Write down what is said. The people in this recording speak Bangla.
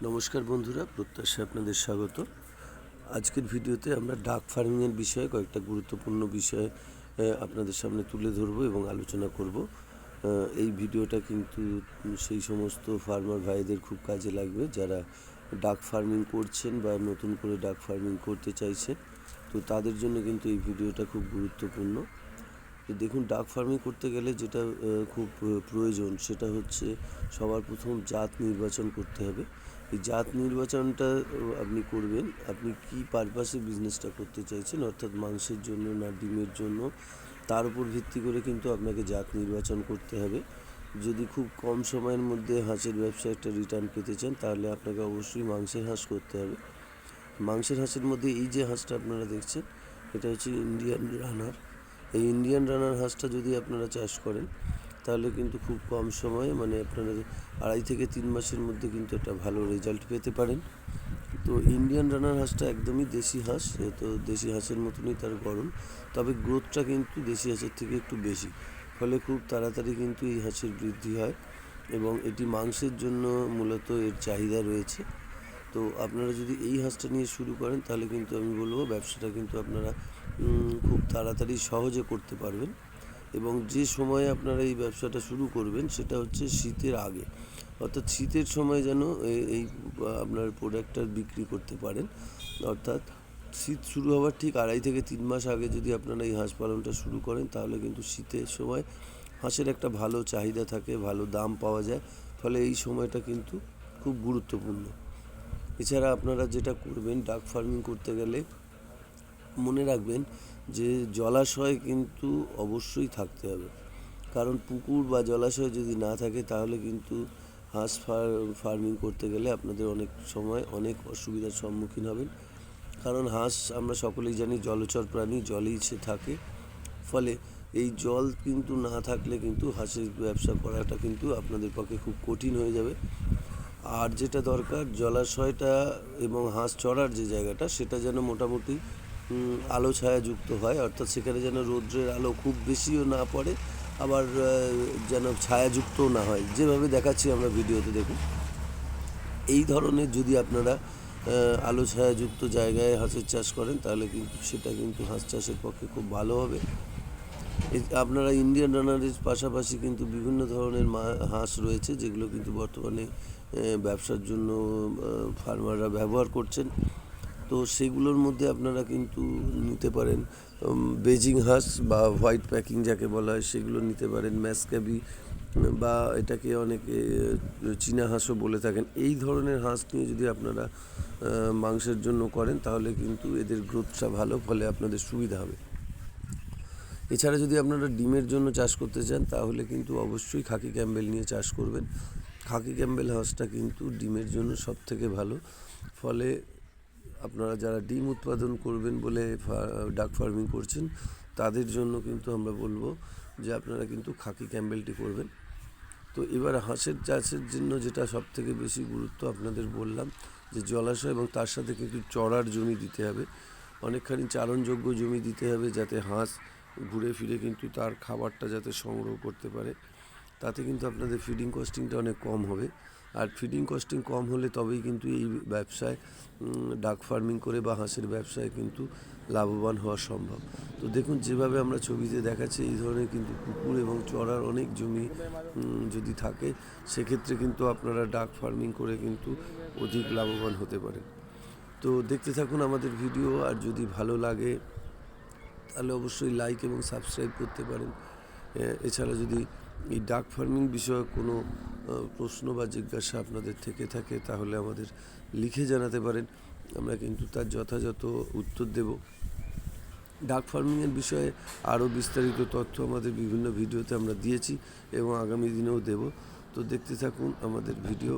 নমস্কার বন্ধুরা, প্রত্যাশায় আপনাদের স্বাগত। আজকের ভিডিওতে আমরা ডাক ফার্মিংয়ের বিষয়ে কয়েকটা গুরুত্বপূর্ণ বিষয় আপনাদের সামনে তুলে ধরব এবং আলোচনা করব। এই ভিডিওটা কিন্তু সেই সমস্ত ফার্মার ভাইদের খুব কাজে লাগবে যারা ডাক ফার্মিং করছেন বা নতুন করে ডাক ফার্মিং করতে চাইছেন। তো তাদের জন্য কিন্তু এই ভিডিওটা খুব গুরুত্বপূর্ণ। তো দেখুন, ডাক ফার্মিং করতে গেলে যেটা খুব প্রয়োজন সেটা হচ্ছে সবার প্রথম জাত নির্বাচন করতে হবে। এই জাত নির্বাচনটা আপনি করবেন, আপনি কি পারপাসে বিজনেসটা করতে চাইছেন, অর্থাৎ মাংসের জন্য না ডিমের জন্য, তার উপর ভিত্তি করে কিন্তু আপনাকে জাত নির্বাচন করতে হবে। যদি খুব কম সময়ের মধ্যে হাঁসের ব্যবসায় একটা রিটার্ন পেতে চান তাহলে আপনাকে অবশ্যই মাংসের হাঁস করতে হবে। মাংসের হাঁসের মধ্যে এই যে হাঁসটা আপনারা দেখছেন এটা হচ্ছে ইন্ডিয়ান রানার। এই ইন্ডিয়ান রানার হাঁসটা যদি আপনারা চাষ করেন তাহলে কিন্তু খুব কম সময়ে আপনারা 2.5 থেকে 3 মাসের মধ্যে কিন্তু একটা ভালো রেজাল্ট পেতে পারেন। তো ইন্ডিয়ান রানার হাঁসটা একদমই দেশি হাঁস, তো দেশি হাঁসের মতনই তার গড়ন, তবে গ্রোথটা কিন্তু দেশি হাঁসের থেকে একটু বেশি, ফলে খুব তাড়াতাড়ি কিন্তু এই হাঁসের বৃদ্ধি হয় এবং এটি মাংসের জন্য মূলত এর চাহিদা রয়েছে। তো আপনারা যদি এই হাঁসটা নিয়ে শুরু করেন তাহলে কিন্তু আমি বলবো ব্যবসাটা কিন্তু আপনারা খুব তাড়াতাড়ি সহজে করতে পারবেন। এবং যে সময়ে আপনারা এই ব্যবসাটা শুরু করবেন সেটা হচ্ছে শীতের আগে, অর্থাৎ শীতের সময় যেন এই আপনার প্রোডাক্টটা বিক্রি করতে পারেন। অর্থাৎ শীত শুরু হওয়ার ঠিক 2.5 থেকে 3 মাস আগে যদি আপনারা এই হাঁস পালনটা শুরু করেন তাহলে কিন্তু শীতের সময় হাঁসের একটা ভালো চাহিদা থাকে, ভালো দাম পাওয়া যায়, ফলে এই সময়টা কিন্তু খুব গুরুত্বপূর্ণ। এছাড়া আপনারা যেটা করবেন, ডাক ফার্মিং করতে গেলে মনে রাখবেন যে জলাশয় কিন্তু অবশ্যই থাকতে হবে, কারণ পুকুর বা জলাশয় যদি না থাকে তাহলে কিন্তু হাঁস ফার্মিং করতে গেলে আপনাদের অনেক সময় অনেক অসুবিধার সম্মুখীন হবেন। কারণ হাঁস আমরা সকলেই জানি জলচর প্রাণী, জলেই সে থাকে, ফলে এই জল কিন্তু না থাকলে কিন্তু হাঁসের ব্যবসা করাটা কিন্তু আপনাদের পক্ষে খুব কঠিন হয়ে যাবে। আর যেটা দরকার, জলাশয়টা এবং হাঁস চড়ার যে জায়গাটা সেটা যেন মোটামুটি আলো ছায়াযুক্ত হয়, অর্থাৎ সেখানে যেন রৌদ্রের আলো খুব বেশিও না পড়ে, আবার যেন ছায়াযুক্তও না হয়, যেভাবে দেখাচ্ছি আমরা ভিডিওতে দেখুন। এই ধরনের যদি আপনারা আলো ছায়াযুক্ত জায়গায় হাঁসের চাষ করেন তাহলে কিন্তু সেটা কিন্তু হাঁস চাষের পক্ষে খুব ভালো হবে। আপনারা ইন্ডিয়ান রানারের পাশাপাশি কিন্তু বিভিন্ন ধরনের হাঁস রয়েছে যেগুলো কিন্তু বর্তমানে ব্যবসার জন্য ফার্মাররা ব্যবহার করছেন। তো সেগুলোর মধ্যে আপনারা কিন্তু নিতে পারেন বেজিং হাঁস বা হোয়াইট প্যাকিং যাকে বলা হয় সেগুলো নিতে পারেন, ম্যাসক্যাবি বা এটাকে অনেকে চীনা হাঁসও বলে থাকেন। এই ধরনের হাঁস নিয়ে যদি আপনারা মাংসের জন্য করেন তাহলে কিন্তু এদের গ্রোথটা ভালো, ফলে আপনাদের সুবিধা হবে। এছাড়া যদি আপনারা ডিমের জন্য চাষ করতে চান তাহলে কিন্তু অবশ্যই খাকি ক্যাম্বেল নিয়ে চাষ করবেন। খাকি ক্যাম্বেল হাঁসটা কিন্তু ডিমের জন্য সবথেকে ভালো, ফলে আপনারা যারা ডিম উৎপাদন করবেন বলে ডাক ফার্মিং করছেন তাদের জন্য কিন্তু আমরা বলবো যে আপনারা কিন্তু খাকি ক্যাম্বেলটি করবেন। তো এবার হাঁসের চাষের জন্য যেটা সবথেকে বেশি গুরুত্ব আপনাদের বললাম যে জলাশয় এবং তার সাথে কিন্তু চড়ার জমি দিতে হবে, অনেকখানি চারণযোগ্য জমি দিতে হবে যাতে হাঁস ঘুরে ফিরে কিন্তু তার খাবারটা যাতে সংগ্রহ করতে পারে। তাতে কিন্তু আপনাদের ফিডিং কস্টিংটা অনেক কম হবে, আর ফিডিং কস্টিং কম হলে তবেই কিন্তু এই ব্যবসায় ডাক ফার্মিং করে বা হাঁসের ব্যবসায় কিন্তু লাভবান হওয়া সম্ভব। তো দেখুন, যেভাবে আমরা ছবিতে দেখাচ্ছি এই ধরনের কিন্তু পুকুর এবং চড়ার অনেক জমি যদি থাকে সেক্ষেত্রে কিন্তু আপনারা ডাক ফার্মিং করে কিন্তু অধিক লাভবান হতে পারেন। তো দেখতে থাকুন আমাদের ভিডিও, আর যদি ভালো লাগে তাহলে অবশ্যই লাইক এবং সাবস্ক্রাইব করতে পারেন। এছাড়া যদি এই ডাক ফার্মিং বিষয়ে কোনো প্রশ্ন বা জিজ্ঞাসা আপনাদের থেকে থাকে তাহলে আমাদের লিখে জানাতে পারেন, আমরা কিন্তু তার যথাযথ উত্তর দেব। ডাক ফার্মিংয়ের বিষয়ে আরও বিস্তারিত তথ্য আমাদের বিভিন্ন ভিডিওতে আমরা দিয়েছি এবং আগামী দিনেও দেব। তো দেখতে থাকুন আমাদের ভিডিও।